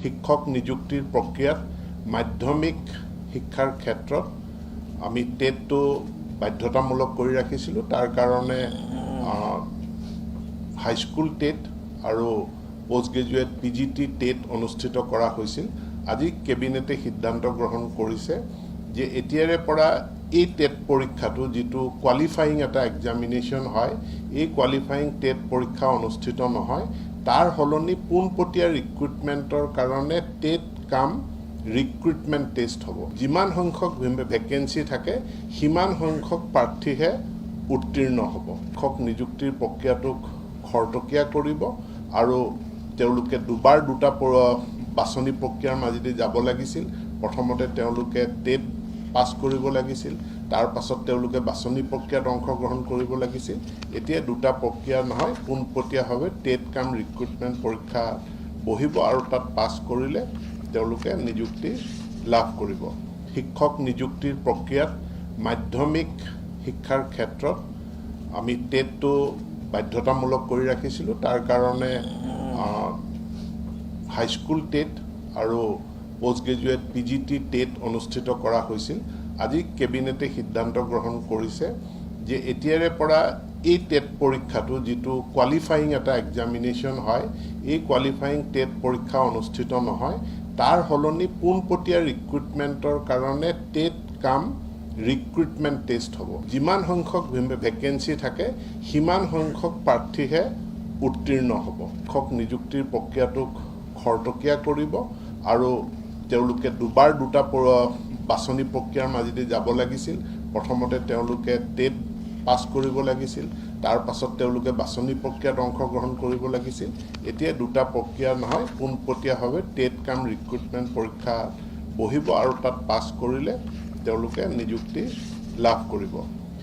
শিক্ষক নিযুক্তিৰ প্ৰক্ৰিয়াত মাধ্যমিক শিক্ষাৰ ক্ষেত্ৰত আমি টেটটো বাধ্যতামূলক কৰি ৰাখিছিলোঁ। তাৰ কাৰণে হাইস্কুল টেট আৰু পোষ্ট গ্ৰেজুৱেট PGT টেট অনুষ্ঠিত কৰা হৈছিল। আজি কেবিনেটে সিদ্ধান্ত গ্ৰহণ কৰিছে যে এতিয়াৰে পৰা এই টেট পৰীক্ষাটো যিটো কোৱালিফাইং এটা এক্সামিনেশ্যন হয়, এই কোৱালিফাইং টেট পৰীক্ষা অনুষ্ঠিত নহয়, তাৰ সলনি পোনপটীয়া ৰিক্ৰুটমেণ্টৰ কাৰণে টেট কাম ৰিক্ৰুটমেণ্ট টেষ্ট হ'ব। যিমান সংখ্যক ভেকেঞ্চি থাকে সিমান সংখ্যক প্ৰাৰ্থীহে উত্তীৰ্ণ হ'ব। শিক্ষক নিযুক্তিৰ প্ৰক্ৰিয়াটোক খৰতকীয়া কৰিব আৰু তেওঁলোকে দুটা বাছনি প্ৰক্ৰিয়াৰ মাজেদি যাব লাগিছিল। প্ৰথমতে তেওঁলোকে টেট পাছ কৰিব লাগিছিল, তাৰ পাছত তেওঁলোকে বাছনি প্ৰক্ৰিয়াত অংশগ্ৰহণ কৰিব লাগিছিল। এতিয়া দুটা প্ৰক্ৰিয়া নহয়, পোনপটীয়াভাৱে টেট কাম ৰিক্ৰুটমেণ্ট পৰীক্ষা বহিব আৰু তাত পাছ কৰিলে তেওঁলোকে নিযুক্তি লাভ কৰিব। শিক্ষক নিযুক্তিৰ প্ৰক্ৰিয়াত মাধ্যমিক শিক্ষাৰ ক্ষেত্ৰত আমি টেটটো বাধ্যতামূলক কৰি ৰাখিছিলোঁ। তাৰ কাৰণে হাইস্কুল টেট আৰু পোষ্ট গ্ৰেজুৱেট PGT টেট অনুষ্ঠিত কৰা হৈছিল। আজি কেবিনেটে সিদ্ধান্ত গ্ৰহণ কৰিছে যে এতিয়াৰে পৰা এই টেট পৰীক্ষাটো যিটো কোৱালিফাইং এটা এক্সামিনেশ্যন হয়, এই কোৱালিফাইং টেট পৰীক্ষা অনুষ্ঠিত নহয়, তাৰ সলনি পোনপটীয়া ৰিক্ৰুটমেণ্টৰ কাৰণে টেট কাম ৰিক্ৰুটমেণ্ট টেষ্ট হ'ব। যিমান সংখ্যক ভেকেঞ্চি থাকে সিমান সংখ্যক প্ৰাৰ্থীহে উত্তীৰ্ণ হ'ব। শিক্ষক নিযুক্তিৰ প্ৰক্ৰিয়াটোক খৰতকীয়া কৰিব আৰু তেওঁলোকে দুটা বাছনি প্ৰক্ৰিয়াৰ মাজেদি যাব লাগিছিল। প্ৰথমতে তেওঁলোকে টেট পাছ কৰিব লাগিছিল, তাৰ পাছত তেওঁলোকে বাছনি প্ৰক্ৰিয়াত অংশগ্ৰহণ কৰিব লাগিছিল। এতিয়া দুটা প্ৰক্ৰিয়া নহয়, পোনপটীয়াভাৱে টেট কাম ৰিক্ৰুটমেণ্ট পৰীক্ষা বহিব আৰু তাত পাছ কৰিলে তেওঁলোকে নিযুক্তি লাভ কৰিব।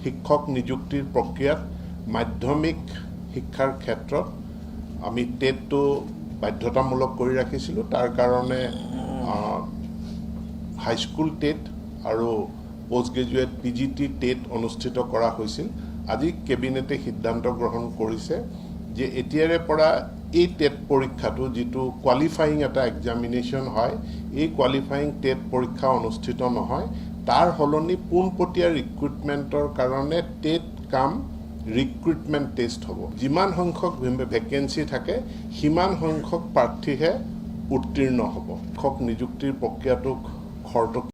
শিক্ষক নিযুক্তিৰ প্ৰক্ৰিয়াত মাধ্যমিক শিক্ষাৰ ক্ষেত্ৰত আমি টেটটো বাধ্যতামূলক কৰি ৰাখিছিলোঁ। তাৰ কাৰণে হাইস্কুল টেট আৰু পোষ্ট গ্ৰেজুৱেট PGT টেট অনুষ্ঠিত কৰা হৈছিল। আজি কেবিনেটে সিদ্ধান্ত গ্ৰহণ কৰিছে যে এতিয়াৰে পৰা এই টেট পৰীক্ষাটো যিটো কোৱালিফাইং এটা এক্সামিনেশ্যন হয়, এই কোৱালিফাইং টেট পৰীক্ষা অনুষ্ঠিত নহয়, তাৰ সলনি পোনপটীয়া ৰিক্ৰুটমেণ্টৰ কাৰণে টেট কাম ৰিক্ৰুটমেণ্ট টেষ্ট হ'ব। যিমান সংখ্যক ভেকেঞ্চি থাকে সিমান সংখ্যক প্ৰাৰ্থীহে উত্তীৰ্ণ হ'ব। শিক্ষক নিযুক্তিৰ প্ৰক্ৰিয়াটোক খৰতকীয়া